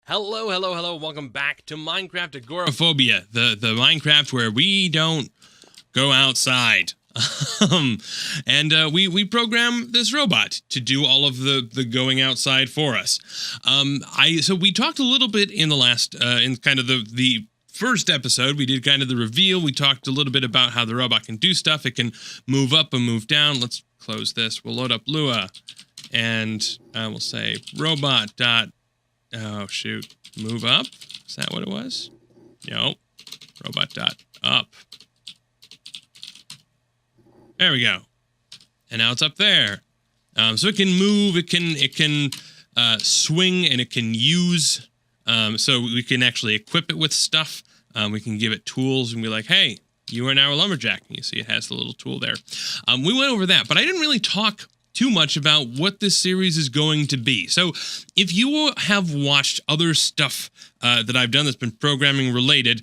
Hello, hello, hello. Welcome back to Minecraft Agoraphobia, the Minecraft where we don't go outside. We program this robot to do all of the going outside for us. So we talked a little bit in the last, in kind of the first episode. We did kind of the reveal. We talked a little bit about how the robot can do stuff. It can move up and move down. Let's close this. We'll load up Lua, and we'll say robot dot. Oh, shoot. Move up? Is that what it was? No. Robot dot up. There we go. And now it's up there. So it can move, it can swing, and it can use. So we can actually equip it with stuff. We can give it tools and be like, hey, you are now a lumberjack. And you see it has the little tool there. We went over that, but I didn't really talk too much about what this series is going to be. So if you have watched other stuff that I've done that's been programming related,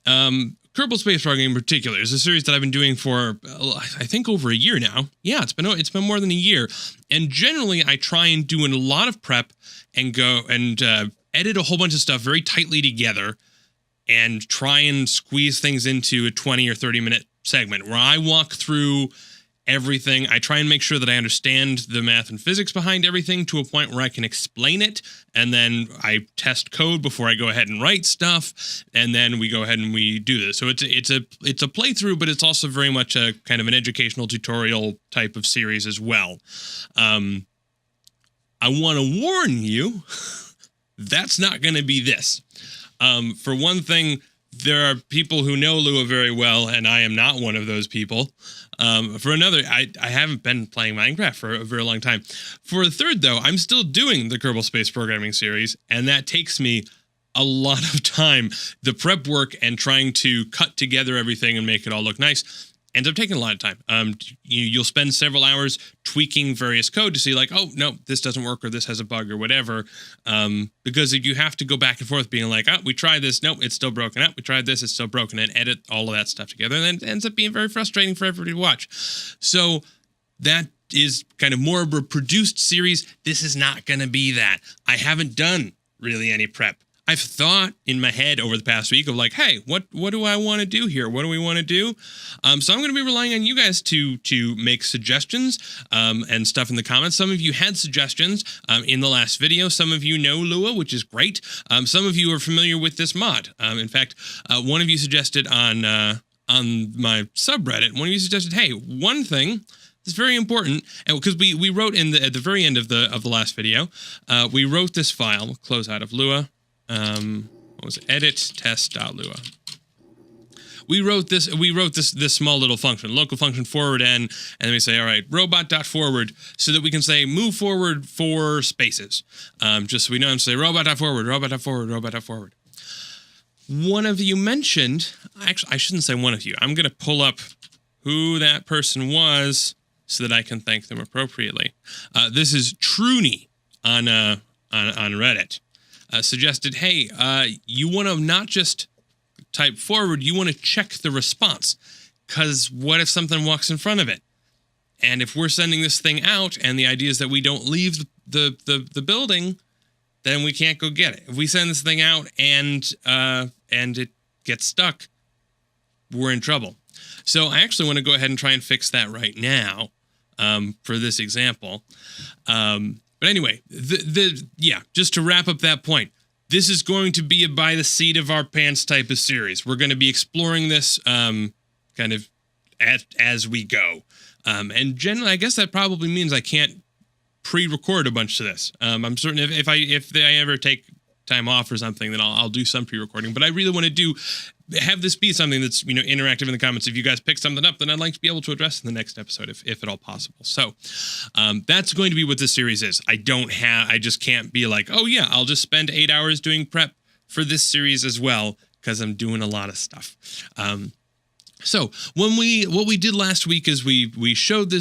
Kerbal Space Program in particular is a series that I've been doing for I think over a year now. Yeah, it's been more than a year. And generally I try and do a lot of prep and go and edit a whole bunch of stuff very tightly together and try and squeeze things into a 20 or 30 minute segment where I walk through everything. I try and make sure that I understand the math and physics behind everything to a point where I can explain it, and then I test code before I go ahead and write stuff, and then we go ahead and we do this. So it's a playthrough, but it's also very much a kind of an educational tutorial type of series as well. I want to warn you, that's not going to be this. For one thing, there are people who know Lua very well, and I am not one of those people. For another, I haven't been playing Minecraft for a very long time. For a third, though, I'm still doing the Kerbal Space Programming series, and that takes me a lot of time. The prep work and trying to cut together everything and make it all look nice ends up taking a lot of time. You'll spend several hours tweaking various code to see like, oh, no, this doesn't work or this has a bug or whatever. Because if you have to go back and forth being like, oh, we tried this. Nope, it's still broken. We tried this. It's still broken. And edit all of that stuff together. And then it ends up being very frustrating for everybody to watch. So that is kind of more of a produced series. This is not going to be that. I haven't done really any prep. I've thought in my head over the past week of like, hey, what do I want to do here? What do we want to do? So I'm going to be relying on you guys to make suggestions and stuff in the comments. Some of you had suggestions in the last video. Some of you know Lua, which is great. Some of you are familiar with this mod. In fact, one of you suggested on my subreddit, one of you suggested, hey, one thing it's very important, and because we wrote at the very end of the last video, we wrote this file. We'll close out of Lua. What was it? Edit test.lua. We wrote this small little function, local function forward n, and then we say, all right, robot.forward, so that we can say move forward 4 spaces. Just so we know and say robot.forward, robot.forward, robot.forward. One of you mentioned, actually, I shouldn't say one of you. I'm going to pull up who that person was so that I can thank them appropriately. This is Truny on Reddit. Suggested, hey, you want to not just type forward, you want to check the response. Because what if something walks in front of it? And if we're sending this thing out and the idea is that we don't leave the building, then we can't go get it. If we send this thing out and it gets stuck, we're in trouble. So I actually want to go ahead and try and fix that right now for this example. But anyway, just to wrap up that point, this is going to be a by the seat of our pants type of series. We're going to be exploring this kind of as we go. And generally, I guess that probably means I can't pre-record a bunch of this. I'm certain if I ever take time off or something, then I'll do some pre-recording. But I really want to have this be something that's interactive in the comments. If you guys pick something up, then I'd like to be able to address in the next episode if at all possible. So that's going to be what this series is. I just can't be like, oh yeah, I'll just spend 8 hours doing prep for this series as well, because I'm doing a lot of stuff. So what we did last week is we showed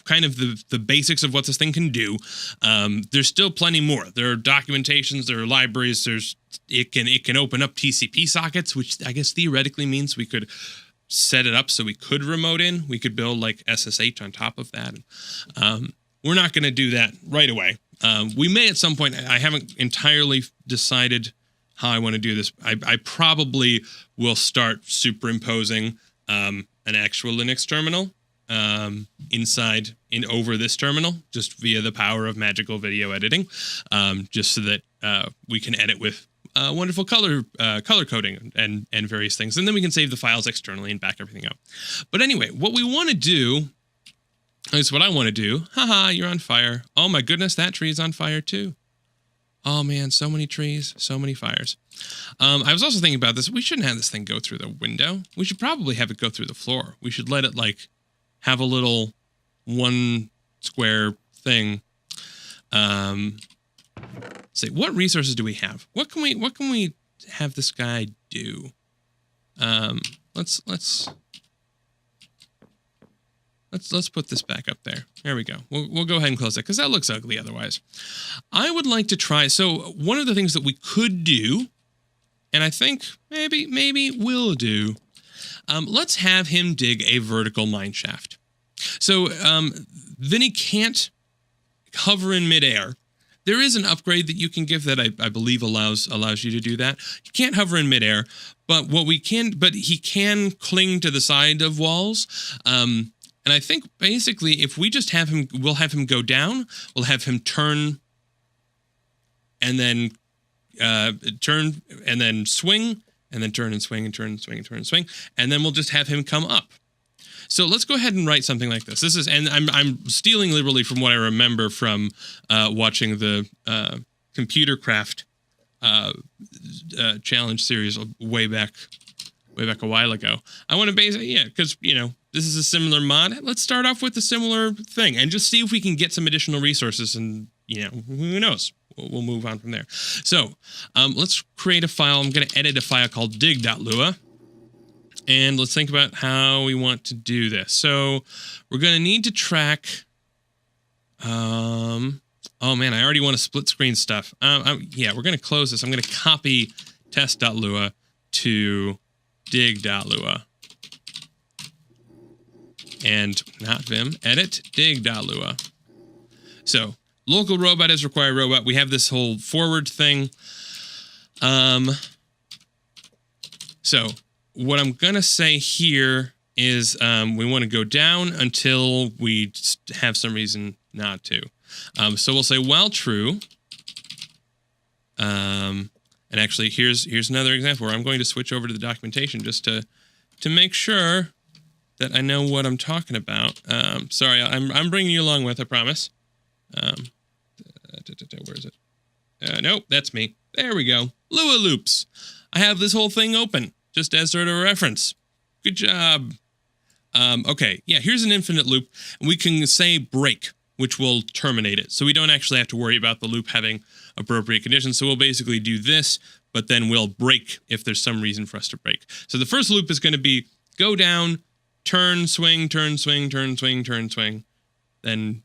kind of the basics of what this thing can do. There's still plenty more. There are documentations, there are libraries, it can open up TCP sockets, which I guess theoretically means we could set it up so we could remote in. We could build like SSH on top of that. We're not going to do that right away. We may at some point, I haven't entirely decided how I want to do this. I probably will start superimposing an actual Linux terminal over this terminal, just via the power of magical video editing, just so that we can edit with wonderful color coding and various things. And then we can save the files externally and back everything up. But anyway, what we want to do, at least what I want to do, haha, you're on fire. Oh my goodness, that tree is on fire too. Oh man, so many trees, so many fires. I was also thinking about this. We shouldn't have this thing go through the window. We should probably have it go through the floor. We should let it like have a little one square thing. Say, what resources do we have? What can we have this guy do? Let's put this back up there. There we go. We'll go ahead and close that because that looks ugly otherwise. I would like to try. So one of the things that we could do, and I think maybe will do, let's have him dig a vertical mine shaft. So Vinny can't hover in midair. There is an upgrade that you can give that I believe allows you to do that. You can't hover in midair, but he can cling to the side of walls. And I think basically if we just have him, we'll have him go down, we'll have him turn and then turn and then swing and then turn and swing and turn and swing and turn and swing. And then we'll just have him come up. So let's go ahead and write something like this. And I'm stealing liberally from what I remember from watching the Computer Craft challenge series way back a while ago. I want to because this is a similar mod. Let's start off with a similar thing and just see if we can get some additional resources, and who knows? We'll move on from there. So let's create a file. I'm going to edit a file called dig.lua. And let's think about how we want to do this. So we're going to need to track. Oh man, I already want to split screen stuff. Yeah, we're going to close this. I'm going to copy test.lua to dig.lua. And not Vim, edit dig.lua. So local robot is required robot. We have this whole forward thing. So what I'm going to say here is we want to go down until we have some reason not to. So we'll say while true. And actually, here's another example where I'm going to switch over to the documentation just to make sure that I know what I'm talking about. Sorry, I'm bringing you along with, I promise. Where is it? Nope, that's me. There we go. Lua loops. I have this whole thing open, just as sort of a reference. Good job. Okay, yeah, here's an infinite loop. And we can say break, which will terminate it. So we don't actually have to worry about the loop having appropriate conditions. So we'll basically do this, but then we'll break if there's some reason for us to break. So the first loop is going to be go down, turn, swing, turn, swing, turn, swing, turn, swing, then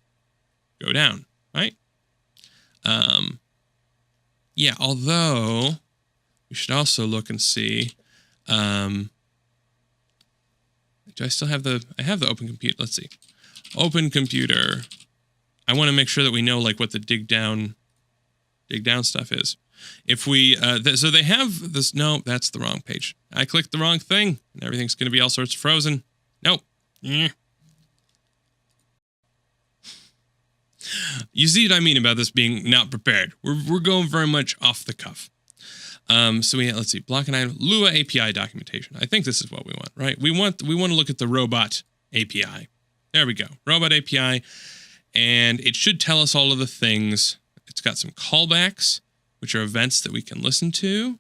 go down, right? Yeah, although we should also look and see. Do I still have I have the OpenComputer. Let's see. OpenComputer. I want to make sure that we know like what the dig down stuff is. If we, so they have this, no, that's the wrong page. I clicked the wrong thing and everything's going to be all sorts of frozen. Nope. You see what I mean about this being not prepared. We're going very much off the cuff. So let's see, block and item, Lua API documentation. I think this is what we want, right? We want to look at the robot API. There we go, robot API, and it should tell us all of the things. It's got some callbacks, which are events that we can listen to.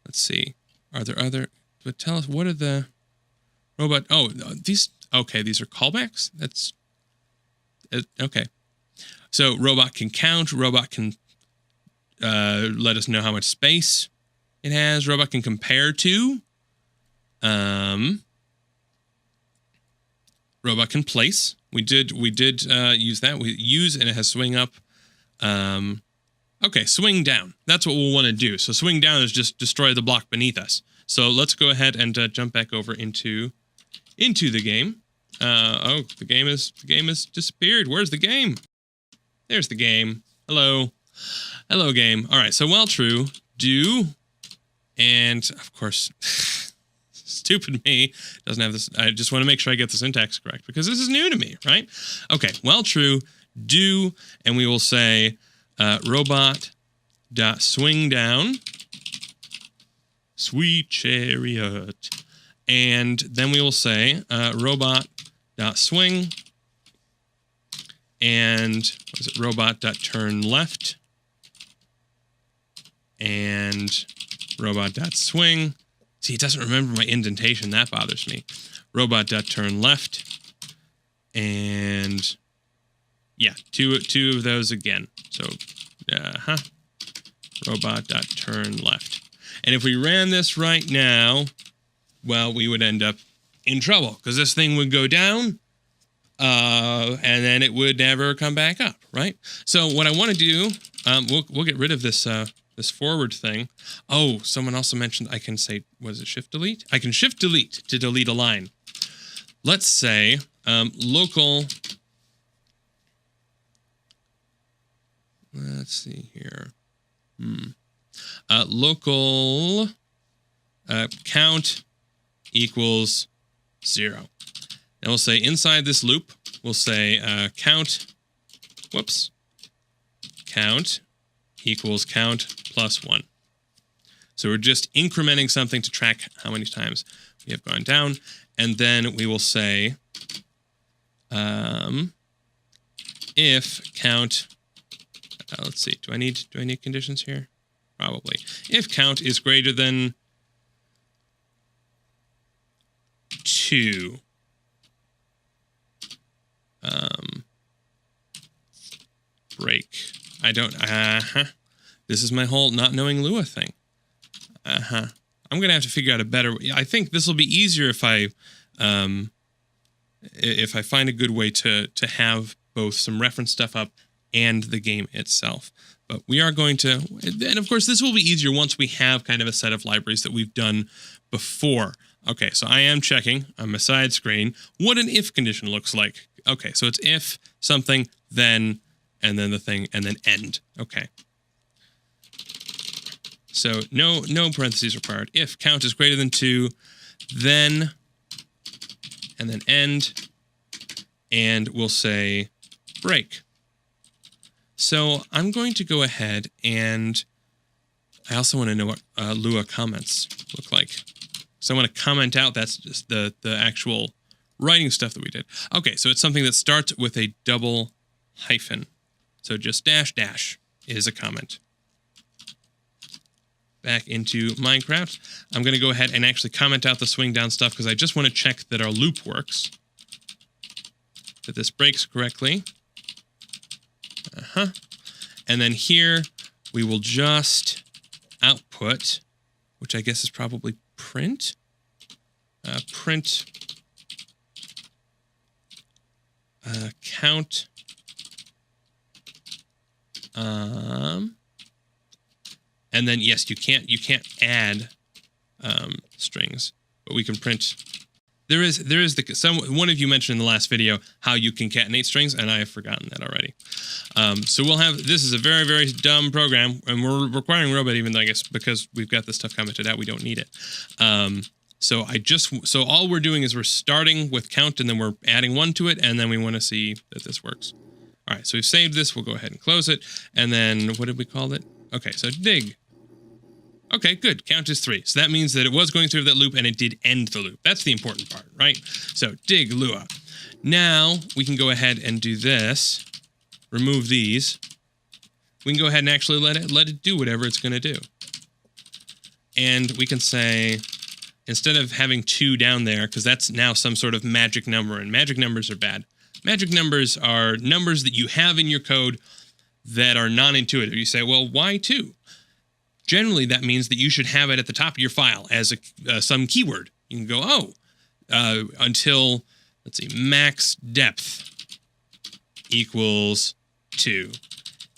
Let's see, are there other? But tell us what are the robot? Oh, these. Okay, these are callbacks. That's okay. So robot can count. Robot can let us know how much space it has. Robot can compare to. Robot can place. We did use that. We use and it has swing up. Okay, swing down. That's what we'll want to do. So swing down is just destroy the block beneath us. So let's go ahead and jump back over into the game. Oh, the game has disappeared. Where's the game? There's the game. Hello. Hello, game. All right, so while true, do, and of course, stupid me doesn't have this. I just want to make sure I get the syntax correct because this is new to me, right? Okay, while true, do, and we will say robot.swing down, sweet chariot, and then we will say robot.swing, and what is it? Robot.turn left, and robot.swing. See, it doesn't remember my indentation. That bothers me. Robot.turn left, and yeah, two of those again. So, robot.turn left. And if we ran this right now, well, we would end up in trouble because this thing would go down, and then it would never come back up, right? So what I want to do, we'll get rid of this this forward thing. Oh, someone also mentioned I can say, was it shift delete? I can shift delete to delete a line. Let's say local. Let's see here. Local count equals 0. And we'll say inside this loop, we'll say count equals count plus 1. So we're just incrementing something to track how many times we have gone down. And then we will say if count, let's see, do I need conditions here? Probably. If count is greater than 2, break. I don't, this is my whole not knowing Lua thing. I'm going to have to figure out a better way. I think this will be easier if I find a good way to have both some reference stuff up and the game itself. But we are going to, and of course this will be easier once we have kind of a set of libraries that we've done before. Okay, so I am checking on my side screen what an if condition looks like. Okay, so it's if something, then, and then the thing, and then end. Okay. So no parentheses required. If count is greater than 2, then, and then end, and we'll say break. So I'm going to go ahead and I also want to know what Lua comments look like. So I want to comment out that's just the actual writing stuff that we did. Okay, so it's something that starts with a double hyphen. So just dash dash is a comment. Back into Minecraft. I'm going to go ahead and actually comment out the swing down stuff because I just want to check that our loop works. That this breaks correctly. And then here we will just output, which I guess is probably print. Print count. And then yes, you can't add strings, but we can print. There is one of you mentioned in the last video how you concatenate strings, and I have forgotten that already. So we'll have, this is a very, very dumb program, and we're requiring robot, even though I guess because we've got this stuff commented out, we don't need it. So all we're doing is we're starting with count, and then we're adding 1 to it, and then we want to see that this works. All right, so we've saved this. We'll go ahead and close it, and then what did we call it? Okay, so dig. Okay, good. Count is 3. So that means that it was going through that loop and it did end the loop. That's the important part, right? So dig Lua. Now we can go ahead and do this. Remove these. We can go ahead and actually let it do whatever it's going to do. And we can say, instead of having 2 down there, because that's now some sort of magic number, and magic numbers are bad. Magic numbers are numbers that you have in your code that are non-intuitive. You say, well, why 2? Generally, that means that you should have it at the top of your file as some keyword. You can go, until, let's see, max depth equals 2.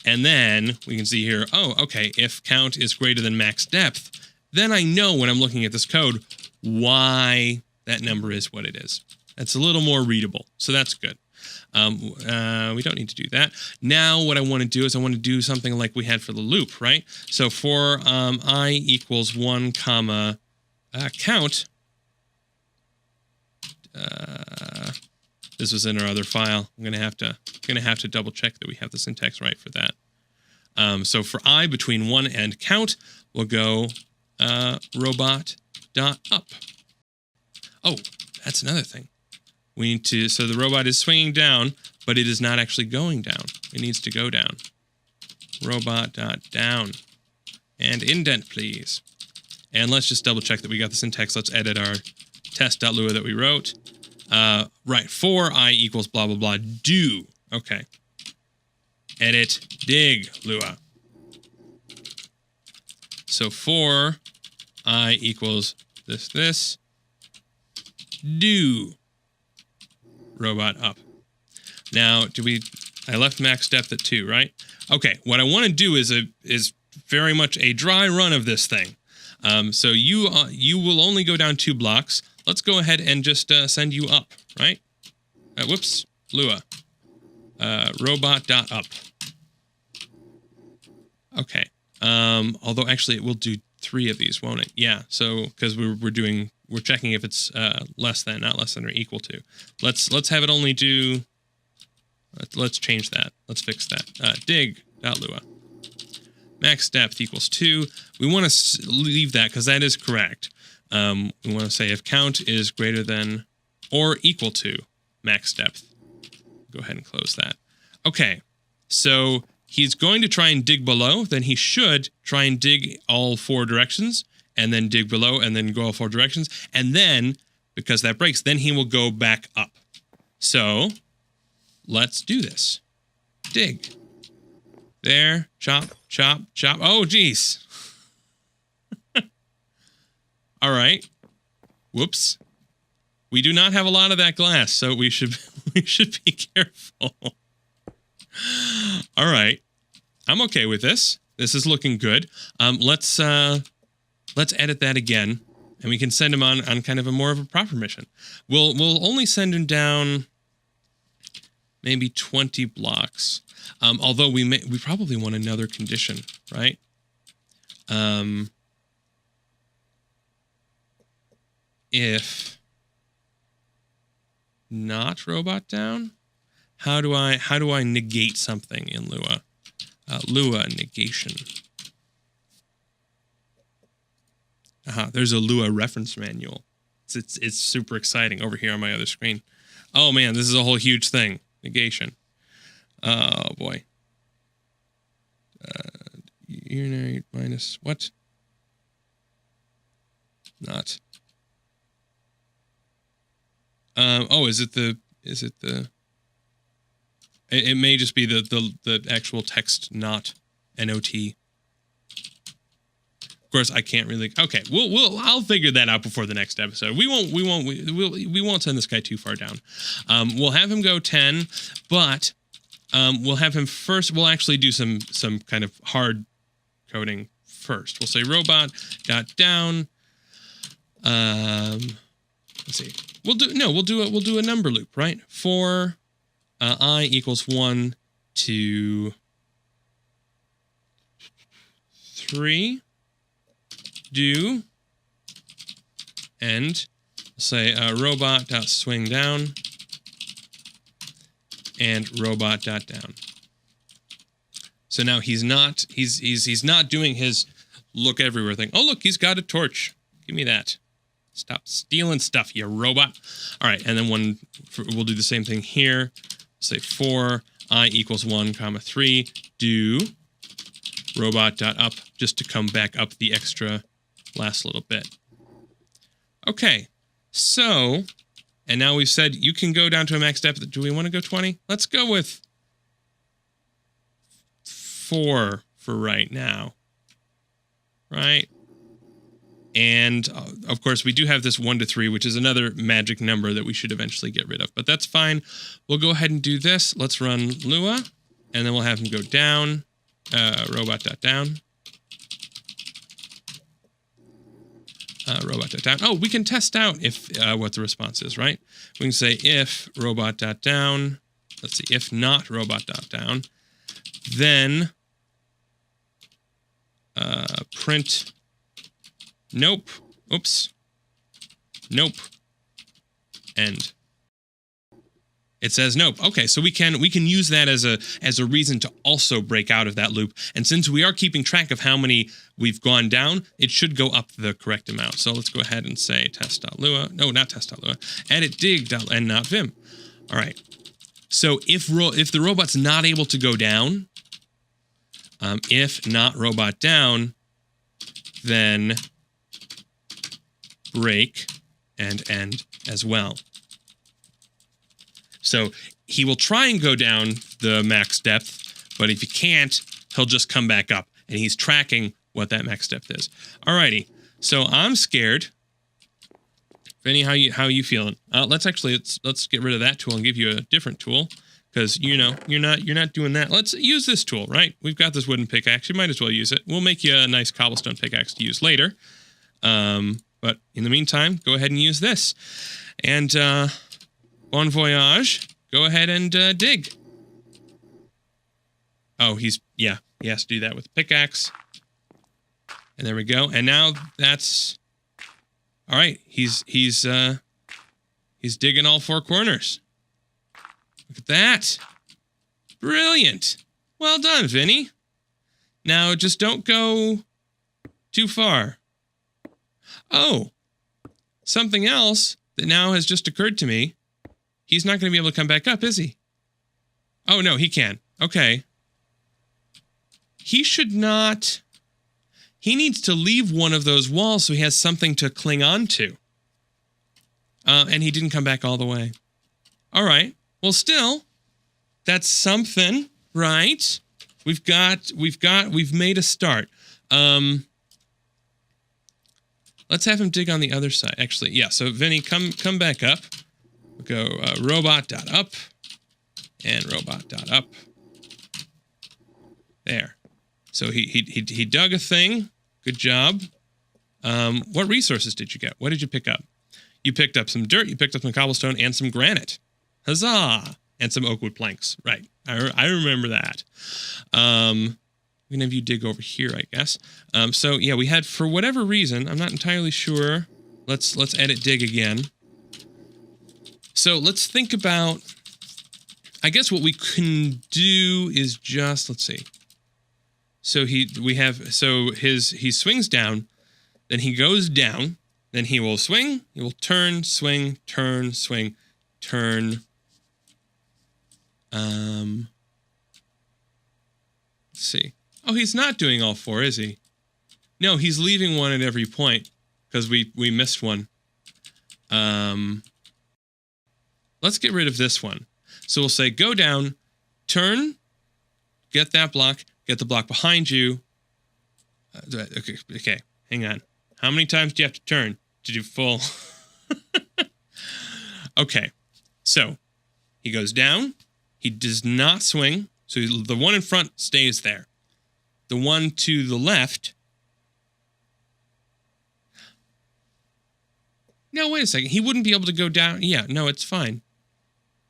And then we can see here, okay, if count is greater than max depth, then I know when I'm looking at this code why that number is what it is. That's a little more readable, so that's good. We don't need to do that. Now what I want to do is I want to do something like we had for the loop, right? So for I equals 1 comma count. This was in our other file. I'm gonna have to double check that we have the syntax right for that. So for I between 1 and count, we'll go robot.up. Oh, that's another thing. We need to, so the robot is swinging down, but it is not actually going down. It needs to go down. Robot.down. And indent, please. And let's just double check that we got the syntax. Let's edit our test.lua that we wrote. Right, for I equals blah, blah, blah, do. Okay. Edit dig Lua. So for I equals this, do robot up. Now, I left max depth at 2, right? Okay, what I want to do is very much a dry run of this thing. So you will only go down 2 blocks. Let's go ahead and just send you up, right? Whoops, Lua. Robot.up. Okay. Although actually it will do 3 of these, won't it? Yeah. So because we're checking if it's less than, not less than or equal to. Let's have it only do. Let's change that. Let's fix that. Dig.lua. Max depth equals 2. We want to leave that because that is correct. We want to say if count is greater than or equal to max depth. Go ahead and close that. Okay, so he's going to try and dig below. Then he should try and dig all 4 directions, and then dig below, and then go all 4 directions. And then, because that breaks, then he will go back up. So let's do this. Dig. There, chop, chop, chop. Oh, geez. All right. Whoops. We do not have a lot of that glass, so we should be careful. All right. I'm okay with this. This is looking good. Let's edit that again, and we can send him on kind of a more of a proper mission. We'll only send him down maybe 20 blocks. Although we probably want another condition, right? If not robot down, how do I negate something in Lua? Lua negation. There's a Lua reference manual. It's super exciting over here on my other screen. Oh man, this is a whole huge thing. Negation. Oh boy. Urinary minus what? Not. Oh, is it the? It may just be the actual text, not NOT. Of course, I can't really. Okay, I'll figure that out before the next episode. We won't send this guy too far down. We'll have him go 10, but we'll have him first. We'll actually do some kind of hard coding first. We'll say robot.down. Let's see. We'll do a number loop, right? For I equals 1 to 3. Do and say robot.swing down and robot.down. So now he's not doing his look everywhere thing. Oh look, he's got a torch. Give me that. Stop stealing stuff, you robot. All right, and then we'll do the same thing here. Say for I equals 1 comma 3. Do robot.up just to come back up the extra last little bit. Okay, so, and now we've said you can go down to a max depth. Do we want to go 20? Let's go with 4 for right now. Right? And, of course, we do have this 1 to 3, which is another magic number that we should eventually get rid of. But that's fine. We'll go ahead and do this. Let's run Lua, and then we'll have him go down, robot.down. Robot.down. Oh, we can test out if what the response is, right? We can say if robot.down let's see, if not robot.down, then print nope, oops, nope, end. It says nope. Okay, so we can use that as a reason to also break out of that loop. And since we are keeping track of how many we've gone down, it should go up the correct amount. So let's go ahead and say test.lua. No, not test.lua. Edit dig and not vim. All right. So if the robot's not able to go down, if not robot down, then break and end as well. So he will try and go down the max depth, but if he can't, he'll just come back up, and he's tracking what that max depth is. Alrighty, so I'm scared. Vinny, how you feeling? Let's get rid of that tool and give you a different tool, because you're not doing that. Let's use this tool, right? We've got this wooden pickaxe. You might as well use it. We'll make you a nice cobblestone pickaxe to use later. But in the meantime, go ahead and use this. And bon voyage. Go ahead and dig. Oh, he has to do that with a pickaxe. And there we go. And now that's all right. He's digging all four corners. Look at that. Brilliant. Well done, Vinny. Now just don't go too far. Oh, something else that now has just occurred to me. He's not going to be able to come back up, is he? Oh, no, he can. Okay. He should not. He needs to leave one of those walls so he has something to cling on to. And he didn't come back all the way. All right. Well, still, that's something, right? We've made a start. Let's have him dig on the other side. Actually, yeah. So Vinny, come back up. We'll go robot.up and robot.up. There. So he dug a thing. Good job. What resources did you get? What did you pick up? You picked up some dirt. You picked up some cobblestone and some granite. Huzzah! And some oak wood planks. Right. I remember that. I'm gonna have you dig over here, I guess. So yeah, we had, for whatever reason, I'm not entirely sure. Let's edit dig again. So let's think about, I guess what we can do is just, let's see. So he swings down, then he goes down, then he will swing, he will turn, swing, turn, swing, turn. Let's see. Oh, he's not doing all four, is he? No, he's leaving one at every point because we missed one. Let's get rid of this one. So we'll say go down, turn, get that block, get the block behind you. Okay, hang on. How many times do you have to turn to do full? Okay, so he goes down. He does not swing. So the one in front stays there. The one to the left. No, wait a second. He wouldn't be able to go down. Yeah, no, it's fine.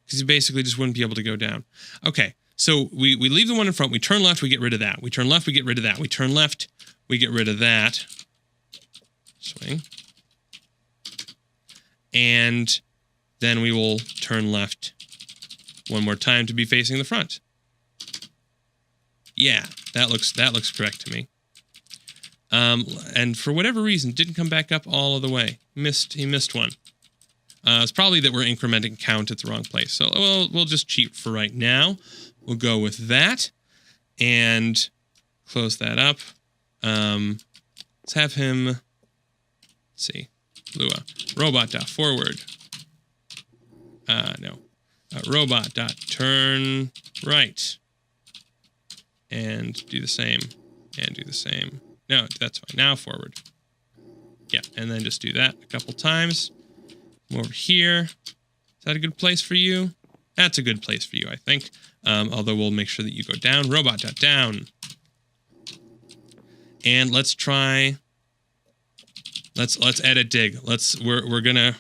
Because he basically just wouldn't be able to go down. Okay, so we leave the one in front. We turn left, we get rid of that. We turn left, we get rid of that. We turn left, we get rid of that. Swing. And then we will turn left one more time to be facing the front. Yeah, that looks correct to me. And for whatever reason, didn't come back up all of the way. He missed one. It's probably that we're incrementing count at the wrong place. So we'll just cheat for right now. We'll go with that and close that up. Let's have him, let's see, Lua, robot.forward. No, robot.turn right. And do the same, and do the same. No, that's fine. Now forward. Yeah, and then just do that a couple times. Come over here. Is that a good place for you? That's a good place for you, I think. Although we'll make sure that you go down. Robot.down. And let's try. Let's edit dig. We're gonna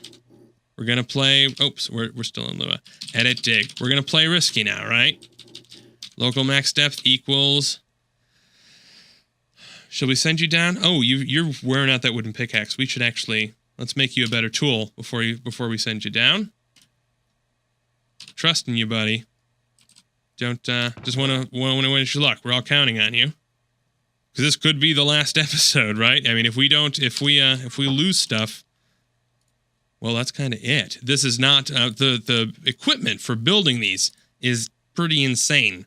We're going to play... Oops, we're still in Lua. Edit dig. We're going to play risky now, right? Local max depth equals... Shall we send you down? Oh, you're wearing out that wooden pickaxe. We should actually... Let's make you a better tool before we send you down. Trusting you, buddy. Don't just want to wish you luck. We're all counting on you. Because this could be the last episode, right? I mean, if we lose stuff, well, that's kind of it. This is not the equipment for building these is pretty insane.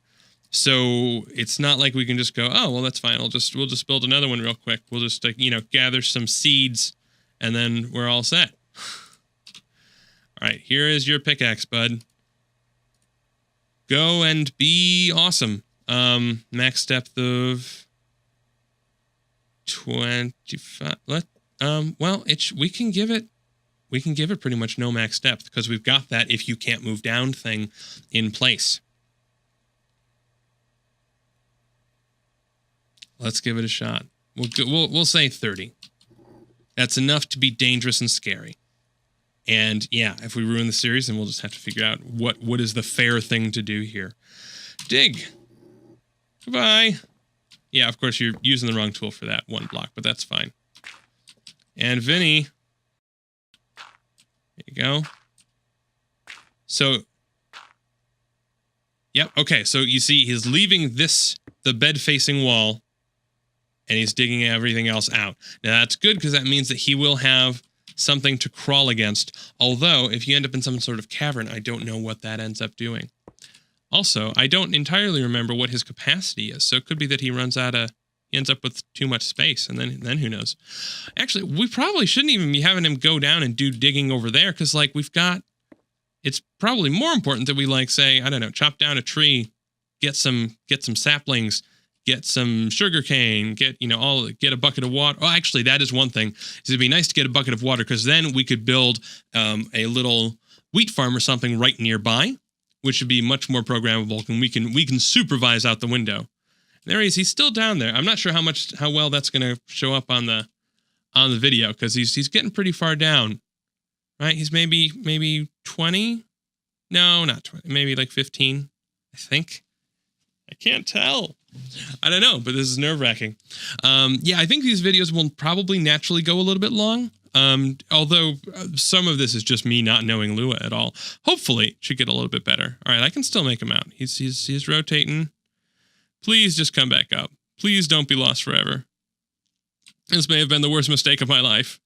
So it's not like we can just go, oh, well, that's fine. We'll just build another one real quick. We'll just gather some seeds, and then we're all set. All right, here is your pickaxe, bud. Go and be awesome. Max depth of 25. Well, we can give it pretty much no max depth because we've got that if you can't move down thing in place. Let's give it a shot. We'll say 30. That's enough to be dangerous and scary. And yeah, if we ruin the series, then we'll just have to figure out what is the fair thing to do here. Dig. Goodbye. Yeah, of course, you're using the wrong tool for that one block, but that's fine. And Vinny. There you go. So, yep, okay, so you see he's leaving the bed-facing wall, and he's digging everything else out. Now, that's good, because that means that he will have something to crawl against. Although, if you end up in some sort of cavern, I don't know what that ends up doing. Also, I don't entirely remember what his capacity is, so it could be that he ends up with too much space, and then who knows. Actually, we probably shouldn't even be having him go down and do digging over there, because, like, it's probably more important that we, like, say, I don't know, chop down a tree, get some saplings, get some sugarcane, get a bucket of water. Oh, actually, that is one thing. It'd be nice to get a bucket of water, because then we could build a little wheat farm or something right nearby, which would be much more programmable, and we can supervise out the window. There he is. He's still down there. I'm not sure how well that's going to show up on the video, because he's getting pretty far down. Right? He's maybe 20? No, not 20. Maybe like 15, I think. I can't tell. I don't know, but this is nerve-wracking. Yeah, I think these videos will probably naturally go a little bit long. Although some of this is just me not knowing Lua at all. Hopefully, it should get a little bit better. All right, I can still make him out. He's rotating. Please just come back up. Please don't be lost forever. This may have been the worst mistake of my life.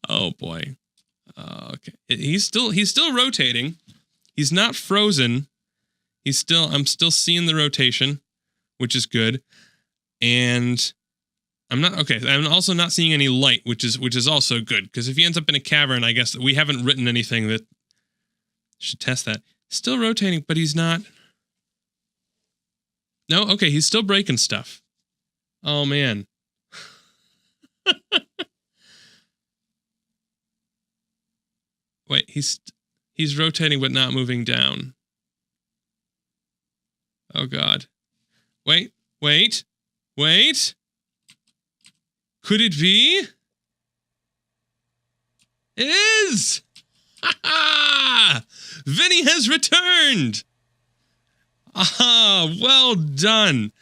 Oh boy. Okay. He's still rotating. He's not frozen. I'm still seeing the rotation, which is good. And I'm also not seeing any light, which is also good, because if he ends up in a cavern, I guess we haven't written anything that should test that. Still rotating, but he's not. No, okay, he's still breaking stuff. Oh man. Wait, he's rotating but not moving down. Oh god. Wait. Could it be? It is! Ha ha! Vinny has returned! Ah, well done.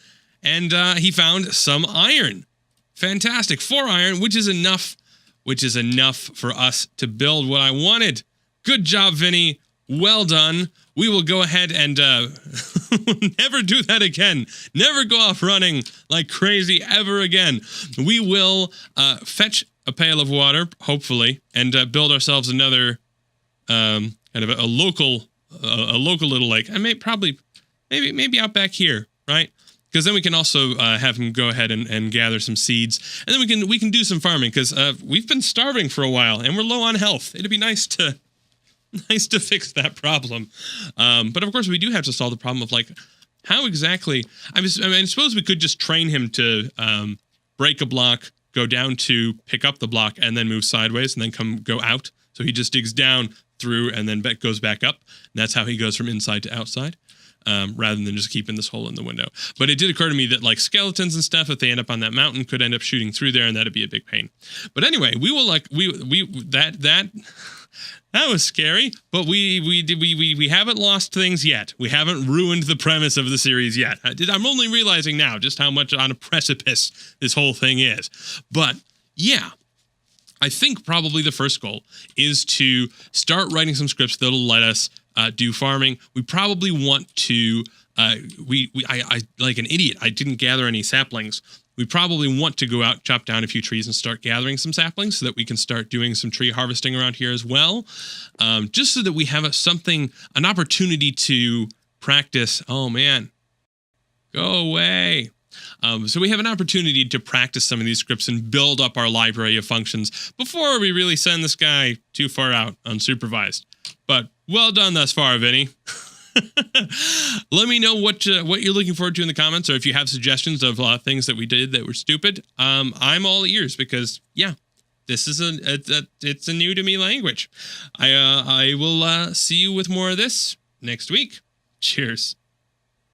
And he found some iron. Fantastic. 4 iron, which is enough for us to build what I wanted. Good job, Vinny. Well done. We will go ahead and never do that again. Never go off running like crazy ever again. We will fetch a pail of water, hopefully, and build ourselves another kind of a local little lake. I maybe out back here, right? Because then we can also have him go ahead and gather some seeds, and then we can do some farming, because we've been starving for a while and we're low on health. It'd be nice to fix that problem. But of course, we do have to solve the problem of, like, how exactly. I suppose we could just train him to break a block, go down to pick up the block, and then move sideways, and then go out. So he just digs down through and then goes back up. And that's how he goes from inside to outside. rather than just keeping this hole in the window. But it did occur to me that like skeletons and stuff, if they end up on that mountain, could end up shooting through there, and that'd be a big pain. But anyway, we will like that was scary, but we haven't lost things yet. We haven't ruined the premise of the series yet. I'm only realizing now just how much on a precipice this whole thing is. But yeah, I think probably the first goal is to start writing some scripts that'll let us do farming. We probably want to. I like an idiot, I didn't gather any saplings. We probably want to go out, chop down a few trees, and start gathering some saplings so that we can start doing some tree harvesting around here as well. Just so that we have an opportunity to practice. Oh man, go away. So we have an opportunity to practice some of these scripts and build up our library of functions before we really send this guy too far out unsupervised. But well done thus far, Vinny. Let me know what you're looking forward to in the comments, or if you have suggestions of things that we did that were stupid. I'm all ears, because yeah, this is it's a new to me language. I will see you with more of this next week. Cheers.